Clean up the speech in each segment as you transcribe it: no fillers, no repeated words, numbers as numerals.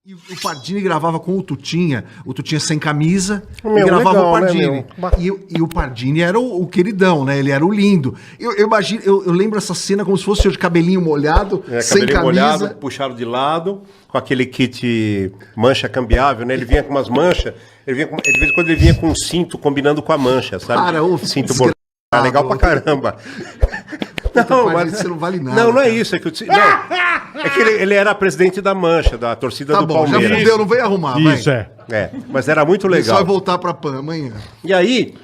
E o Pardini gravava com o Tutinha sem camisa, Meu, e gravava legal, o Pardini. né, E o Pardini era o queridão, né? Ele era o lindo. Eu imagino, eu lembro essa cena como se fosse de cabelinho molhado, sem cabelinho camisa. molhado, puxado de lado, com aquele kit mancha cambiável, né? Ele vinha com umas manchas, de vez em quando ele vinha com um cinto combinando com a mancha, sabe? Cara, o cinto bordado. Legal pra caramba. Não, mas você não vale nada. Não é cara. isso. É que ele era presidente da Mancha, da torcida Tá do bom, já Palmeiras. fudeu, não veio arrumar, Isso, vai. Mas era muito Ele só legal. vai voltar pra PAN amanhã. E aí,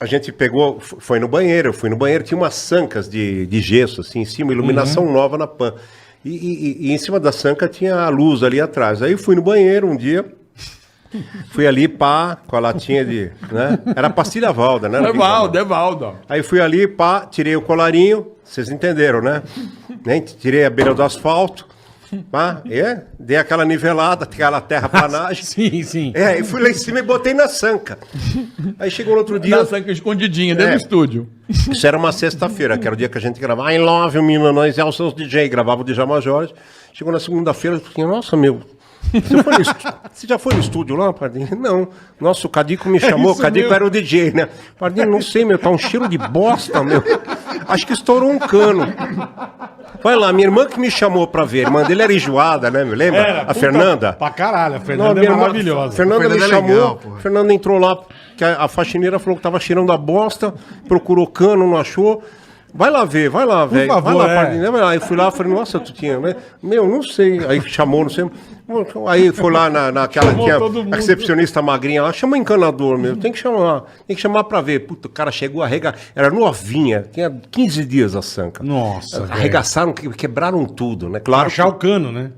a gente pegou, foi no banheiro, eu fui no banheiro, tinha umas sancas de gesso assim em cima, iluminação nova na PAN. E em cima da sanca tinha a luz ali atrás. Aí eu fui no banheiro um dia, fui ali, pá, com a latinha de... né? Era pastilha Valda, né? É Valda. Aí fui ali, pá, tirei o colarinho, vocês entenderam, né? Tirei a beira do asfalto, pá, dei aquela nivelada, aquela terraplanagem. Sim. E fui lá em cima e botei na sanca. Aí chegou no outro dia... Na sanca escondidinha, dentro do estúdio. Isso era uma sexta-feira, que era o dia que a gente gravava. I love you, menina, nós é os seus DJ, gravava o Djalma Jorge. Chegou na segunda-feira, eu falei, nossa, meu... Você já foi no estúdio lá, Pardinho? Não. Nossa, o Cadico me chamou, o Cadico era o DJ, né? Pardinho, não sei, meu, tá um cheiro de bosta, meu. Acho que estourou um cano. Vai lá, minha irmã que me chamou pra ver. A irmã dele era enjoada, né? Me lembra? A Fernanda. Pra caralho, a Não, Fernanda minha é irmã- maravilhosa. Fernanda me Fernanda é chamou, legal, porra. Fernanda entrou lá, que a faxineira falou que tava cheirando a bosta, procurou cano, não achou. Vai lá ver, velho. favor, Vai lá, é. Pardinho. Vai lá. Eu fui lá, falei, nossa, Tutinha, né? Meu, não sei. Aí chamou, não sei. Aí foi lá naquela Chamou tinha todo mundo. a recepcionista magrinha lá, chama o encanador, meu. Tem que chamar pra ver. Puta, o cara chegou, era novinha, tinha 15 dias a sanca. Nossa, velho. Arregaçaram, quebraram tudo, né? Claro, Achar o cano, né?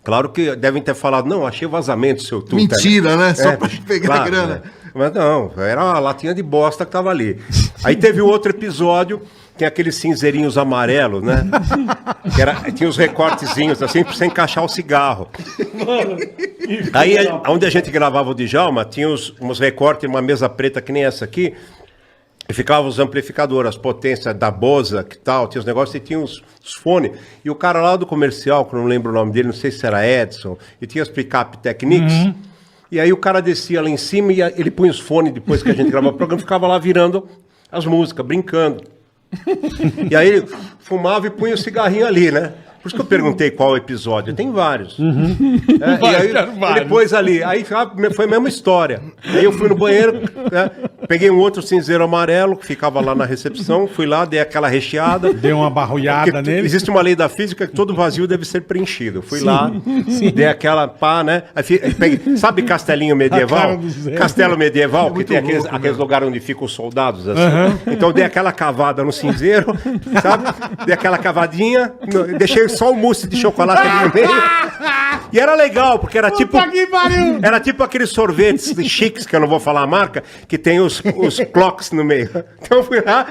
claro que devem ter falado, não, achei vazamento, seu tuta. Mentira, né? Só pra pegar a claro, grana. né? Mas não, era uma latinha de bosta que tava ali. Aí teve outro episódio, tem aqueles cinzeirinhos amarelos, né? Tinha os recortezinhos assim, pra você encaixar o cigarro. Aí, onde a gente gravava o Djalma, tinha uns recortes, uma mesa preta que nem essa aqui, e ficavam os amplificadores, as potências da Bosa, que tal, tinha os negócios, e tinha os fones. E o cara lá do comercial, que eu não lembro o nome dele, não sei se era Edson, e tinha as pick-up Technics. E aí o cara descia lá em cima e ele punha os fones depois que a gente gravava o programa, ficava lá virando as músicas, brincando. E aí ele fumava e punha o cigarrinho ali, né? Por isso que eu perguntei qual episódio. Tem vários. E aí ele pôs ali. Aí foi a mesma história. Aí eu fui no banheiro, né? Peguei um outro cinzeiro amarelo que ficava lá na recepção, fui lá, dei aquela recheada. Deu uma barrulhada Porque nele. existe uma lei da física que todo vazio deve ser preenchido. Eu fui lá, dei aquela pá, né? Aí peguei, sabe castelinho A medieval? cara do Zé. Castelo medieval, que tem louco, aqueles lugares onde ficam os soldados, assim. Então eu dei aquela cavada no cinzeiro, sabe? Dei aquela cavadinha, deixei só o mousse de chocolate ali no meio. E era legal, porque era tipo... Puta que pariu! Era tipo aqueles sorvetes chiques, que eu não vou falar a marca, que tem os clocks no meio. Então eu fui lá,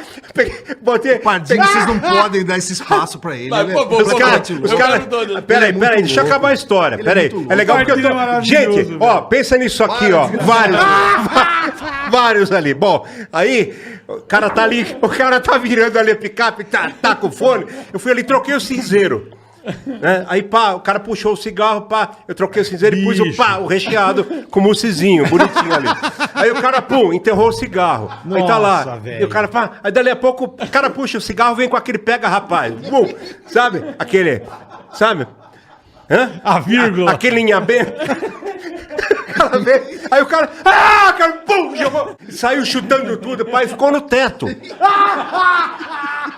botei... Pardinho, vocês não podem dar esse espaço pra ele. Vai, né? por favor, Os caras- eu os quero caras- todos. Peraí, Ele é muito deixa eu louco. acabar a história. Ele é Peraí. muito louco. É legal porque eu Pardinho é tô. maravilhoso, Gente, ó, pensa nisso aqui, ó. Vários ali. Bom, aí o cara tá ali, o cara tá virando ali a picape, tá com fone. Eu fui ali, troquei o cinzeiro. Né? Aí, pá, o cara puxou o cigarro, pá, eu troquei o cinzeiro e pus o recheado com moussezinho, bonitinho ali. Aí o cara, pum, enterrou o cigarro. Aí tá lá. Nossa, velho. E o cara, pá, aí dali a pouco o cara puxa o cigarro, vem com aquele pega, rapaz. Bum, sabe? Aquele, sabe? Hã? A vírgula. Aquele linha B. Aí o cara, pum, jogou, saiu chutando tudo, pai, ficou no teto.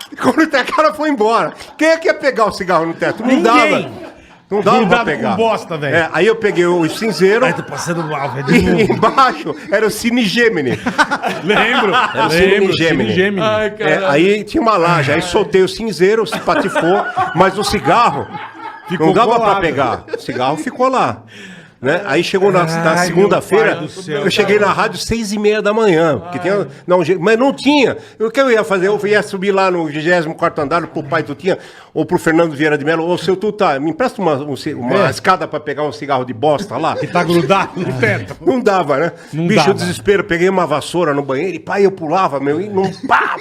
Ficou no teto, o cara foi embora. Quem é que ia pegar o cigarro no teto? Não Ninguém. dava. Não dava pra Grudado pegar. com bosta, velho. Aí eu peguei o cinzeiro. Ai, tô passando mal, velho. E de novo. embaixo era o Cine Gemini. Lembro. o Cine Gemini. Cine Gemini. Ai, cara. Aí tinha uma laje, aí soltei o cinzeiro, se patifou, mas o cigarro Ficou não dava pra colado. pegar. O cigarro ficou lá. Né? Aí chegou na Ai, segunda-feira, meu pai do céu, eu cheguei na rádio 6h30 da manhã, que tinha, não, mas não tinha. O que eu ia fazer? Eu ia subir lá no 24º andar pro pai Tutinha, ou pro Fernando Vieira de Mello, ou seu Tuta, me empresta uma escada pra pegar um cigarro de bosta lá. Que tá grudado no teto. Não dava, né? Não Bicho, dava. o desespero. Peguei uma vassoura no banheiro e pá, eu pulava, meu, e não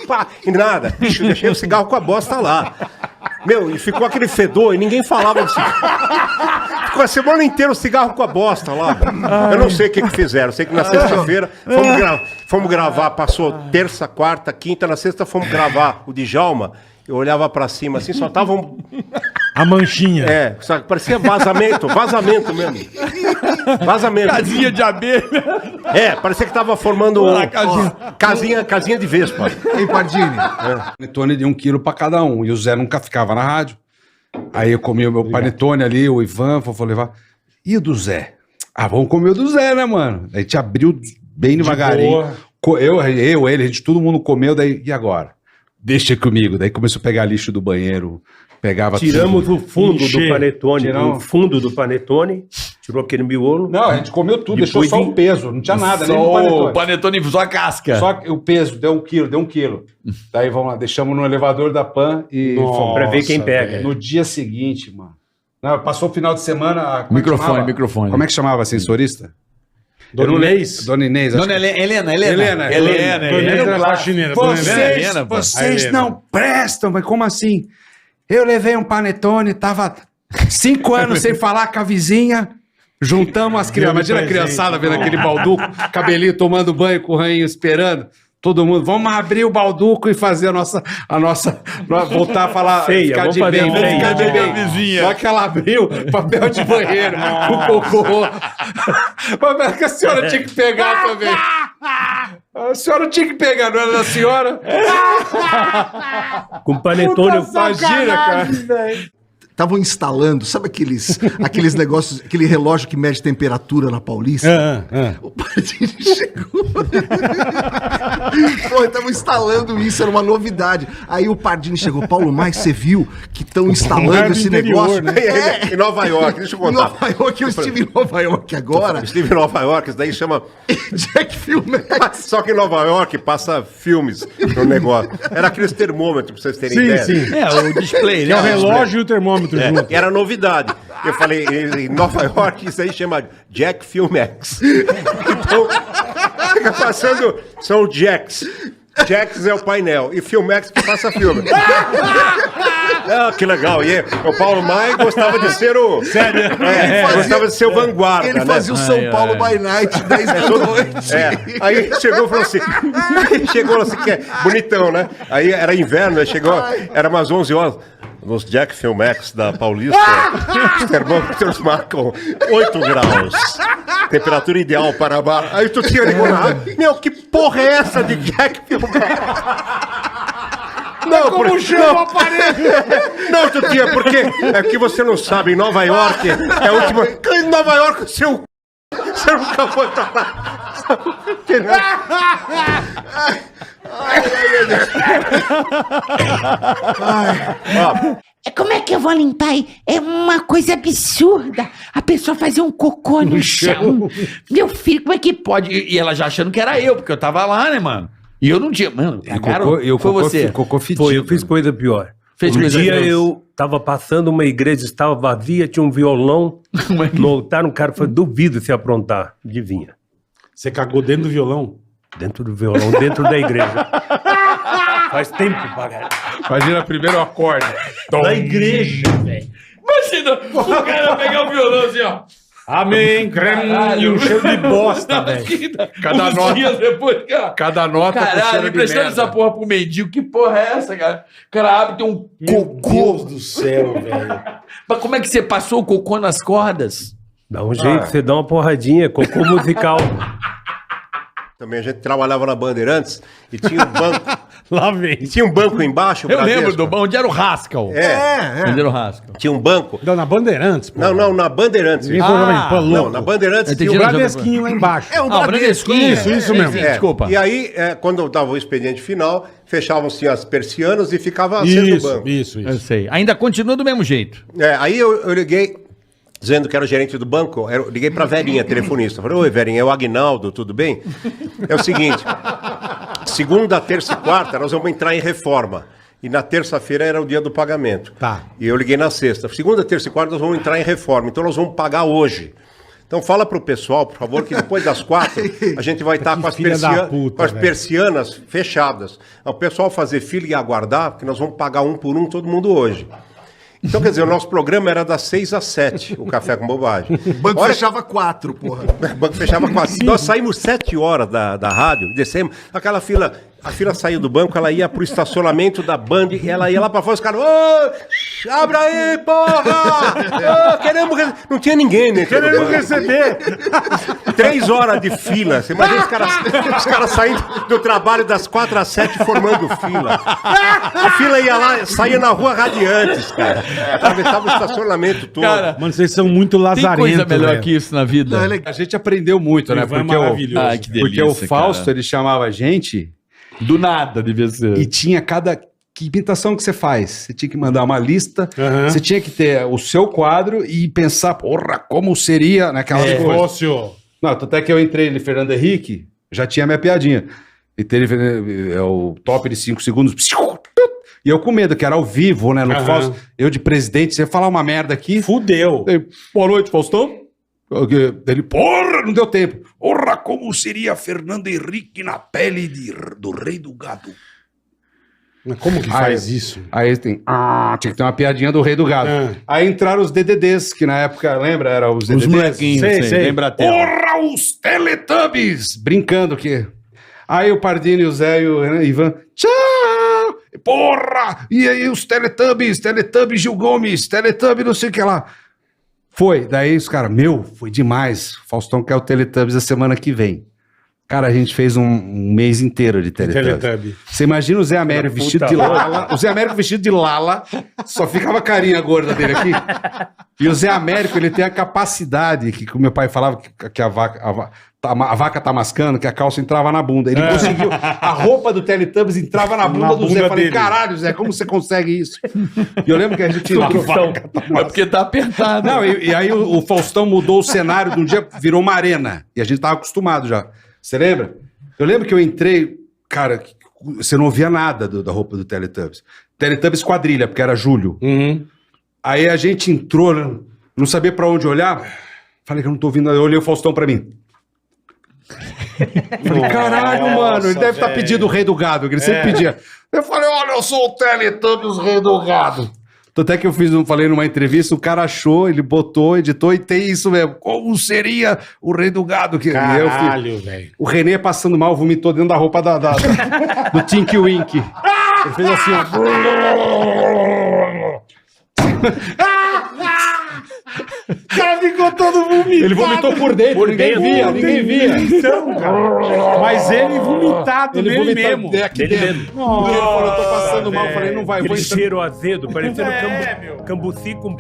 pá, e nada. Bicho, deixei o cigarro com a bosta lá. Meu, e ficou aquele fedor e ninguém falava de cigarro. com a semana inteira o cigarro com a bosta lá. Eu não sei o que fizeram. Sei que na sexta-feira fomos gravar, passou terça, quarta, quinta, na sexta fomos gravar o Djalma. Eu olhava pra cima assim, só tava A manchinha. sabe, parecia vazamento mesmo. Vazamento. Casinha de abelha. Parecia que tava formando casinha de vespa. Hein, Pardini? Panetone de 1 quilo pra cada um. E o Zé nunca ficava na rádio. Aí eu comi o meu panetone ali, o Ivan, vou levar. E o do Zé? Vamos comer o do Zé, né, mano? A gente abriu bem devagarinho. Eu, ele, todo mundo comeu, daí, e agora? Deixa comigo. Daí começou a pegar lixo do banheiro, pegava Tiramos tudo. o fundo Encher. do panetone, Tiramos. o fundo do panetone, tirou aquele miolo. Não, a gente comeu tudo, Depois deixou só de- o peso, não tinha nada, nem no Só o panetone. panetone só a casca. Só que o peso, deu 1 quilo. Daí vamos lá, deixamos no elevador da PAN e fomos. Pra ver quem pega. No dia seguinte, mano. Não, passou o final de semana. como é que Microfone, chamava? microfone. Como é que chamava a sensorista? Dona Inês. Dona Inês. acho Dona que- Helena. Helena. Era faxineira. Vocês, Helena, pô. vocês A Helena. não prestam, mas como assim? Eu levei um panetone, tava 5 anos sem falar com a vizinha, juntamos as crianças. Imagina a presente. criançada vendo aquele balduco, cabelinho tomando banho com o rainho esperando. Todo mundo, vamos abrir o balduco e fazer a nossa voltar a falar, Feia, ficar vamos de fazer bem, uma feia. ficar de bem. Vizinha. Só que ela abriu papel de banheiro, o cocô. Mas que a senhora tinha que pegar também. A senhora tinha que pegar, não era da senhora? Com panetone. Imagina, cara. Estavam instalando, sabe aqueles negócios, aquele relógio que mede temperatura na Paulista? O Pardini chegou. Pô, estavam instalando isso, era uma novidade. Aí o Pardini chegou, Paulo, mas você viu que estão lugar instalando do esse interior, negócio? né? Em Nova York, deixa eu Em contar. Nova York, eu estive em Nova York agora. Estive em Nova York, isso daí chama. Jack Filmex. Só que em Nova York passa filmes no negócio. Era aqueles termômetros, pra vocês terem ideia. Sim. É, o display, É o né? relógio e o termômetro junto. E era novidade. Eu falei, em Nova York, isso aí chama Jack Filmex. Então, fica passando, são Jacks. Jacks é o painel. E Filmex que passa filme. Que legal. E o Paulo Maia gostava de ser o... Sério? Gostava de ser o vanguarda, Ele né? fazia o São Paulo by Night, 10 da noite. Aí chegou e falou assim, que é bonitão, né? Aí era inverno, aí chegou, era umas 11 horas. Nos Jack Filmex da Paulista, os termômetros marcam 8 graus. Temperatura ideal para bar. Aí tu tinha ligado na rádio. Meu, que porra é essa de Jack Filmex? Não, como chama o aparelho? Não, tu tinha, porque é que você não sabe, em Nova York é a última. Em Nova York, o seu. Você nunca foi pra lá. Como é que eu vou limpar aí? É uma coisa absurda. A pessoa fazer um cocô no chão. Meu filho, como é que pode? E ela já achando que era eu, porque eu tava lá, né, mano? E eu não tinha. Mano, cagaram. o Foi você. cocô fedido. Foi, eu fiz coisa pior. Fez Um coisa dia pior. eu tava passando uma igreja, estava vazia, tinha um violão. No altar, um cara falou, duvido se aprontar. Adivinha. Você cagou dentro do violão? Dentro do violão, dentro da igreja. Faz tempo, pagar. Imagina primeiro o acorde. Da igreja, velho. Imagina o cara pegar o violão assim, ó. Amém. E um cheiro de bosta, velho. Cada Uns nota- dias depois, cara. Cada nota com Caralho, cheiro de emprestando merda. essa porra pro mendigo. Que porra é essa, cara? O cara abre e tem um cocô. do céu, velho. Mas como é que você passou o cocô nas cordas? Dá um jeito, você dá uma porradinha, cocô musical. Também a gente trabalhava na Bandeirantes e tinha um banco. Lá vem. E tinha um banco embaixo. Eu Bradesco. lembro do onde era o Haskell. Onde era o Haskell. Tinha um banco. Não, na Bandeirantes, pô. Não, na Bandeirantes. Ninguém foi Ah, pô, Não, louco. na Bandeirantes Entendi. tinha um O Bradesquinho lá embaixo. É um Ah, o Bradesco. Bradesquinho. Isso mesmo. Sim, É, desculpa. E aí, quando dava o expediente final, fechavam-se as persianas e ficava acendo o banco. Isso. Eu sei. Ainda continua do mesmo jeito. Aí eu liguei, dizendo que era o gerente do banco, eu liguei pra Verinha, telefonista. Falei, oi, Verinha, é o Aguinaldo, tudo bem? É o seguinte, segunda, terça e quarta, nós vamos entrar em reforma. E na terça-feira era o dia do pagamento. Tá. E eu liguei na sexta. Segunda, terça e quarta, nós vamos entrar em reforma. Então nós vamos pagar hoje. Então fala pro pessoal, por favor, que depois das 4 a gente vai estar com as, filha da puta, com as velho. persianas fechadas. O pessoal fazer fila e aguardar, porque nós vamos pagar um por um todo mundo hoje. Então, quer dizer, o nosso programa era das 6 às 7, o Café com Bobagem. O banco fechava 4, porra. O banco fechava 4. Nós saímos 7 horas da rádio, descemos, aquela fila, a fila saiu do banco, ela ia pro estacionamento da Band, ela ia lá pra fora, os caras, ô, abre aí, porra! Ô, queremos receber. Não tinha ninguém, né? Queremos receber. 3 horas de fila. Você imagina os caras saindo do trabalho das 4 às 7 formando fila. A fila ia lá, saía na rua Radiantes, cara. Atravessava o estacionamento todo. Cara, Mano, vocês são muito tem lazarentos. coisa melhor velho. que isso na vida? A gente aprendeu muito, né? Ivan é Porque maravilhoso. Ai, que porque delícia, o Fausto, cara. ele chamava a gente Do nada devia ser. e tinha cada... Que imitação que você faz? Você tinha que mandar uma lista, você tinha que ter o seu quadro e pensar, porra, como seria naquela coisa. Negócio. Não, até que eu entrei no Fernando Henrique, já tinha minha piadinha. E teve o top de 5 segundos. E eu com medo, que era ao vivo, né? No Fausto. Eu de presidente, você ia falar uma merda aqui. Fudeu. Boa noite, Faustão. Ele, porra, não deu tempo. Porra, como seria Fernando Henrique na pele do rei do gado? Mas como que faz isso? Aí tem. Tinha que ter uma piadinha do rei do gado. Aí entraram os DDDs, que na época, lembra? Era os DDDs. Os molequinhos, Sei. lembra até. Porra, os Teletubbies! Brincando que. Aí o Pardini, o Zé e o Ivan. Tchau! Porra! E aí os Teletubbies? Teletubbies Gil Gomes, Teletubbies não sei o que lá. Foi. Daí os caras, foi demais. Faustão quer o Teletubbies a semana que vem. Cara, a gente fez um mês inteiro de Teletubbies. Teletubbies. Você imagina o Zé Américo Puta vestido de louca. Lala. O Zé Américo vestido de Lala. Só ficava a carinha gorda dele aqui. E o Zé Américo, ele tem a capacidade, que o meu pai falava que a vaca tá mascando, que a calça entrava na bunda. Ele conseguiu. A roupa do Teletubbies entrava na bunda do Zé. Eu falei, dele. caralho, Zé, como você consegue isso? E eu lembro que a gente entrou. É porque tá apertado. Não, e aí o Faustão mudou o cenário de um dia, virou uma arena. E a gente tava acostumado já. Você lembra? Eu lembro que eu entrei, cara, você não ouvia nada da roupa do Teletubbies. Teletubbies quadrilha, porque era julho. Aí a gente entrou, né, não sabia pra onde olhar. Falei que eu não tô ouvindo nada. Eu olhei o Faustão pra mim. Falei, caralho, mano, ele deve estar pedindo o rei do gado, que ele sempre pedia. Eu falei, olha, eu sou o Teletubbies, rei do gado. Tanto é que eu falei numa entrevista, o cara achou, ele botou, editou e tem isso mesmo. Como seria o rei do gado? Caralho, velho. O Renê passando mal, vomitou dentro da roupa do Tinky Wink. Ele fez assim, ó. O cara ficou todo vomitado. Ele vomitou por dentro, ninguém via. Então, cara. Mas ele vomitado Ele nele vomitou mesmo. aqui dentro. Porque ele falou, eu tô passando mal, eu falei, não vai, eu vou Aquele entrar. cheiro azedo, parecendo cambuci com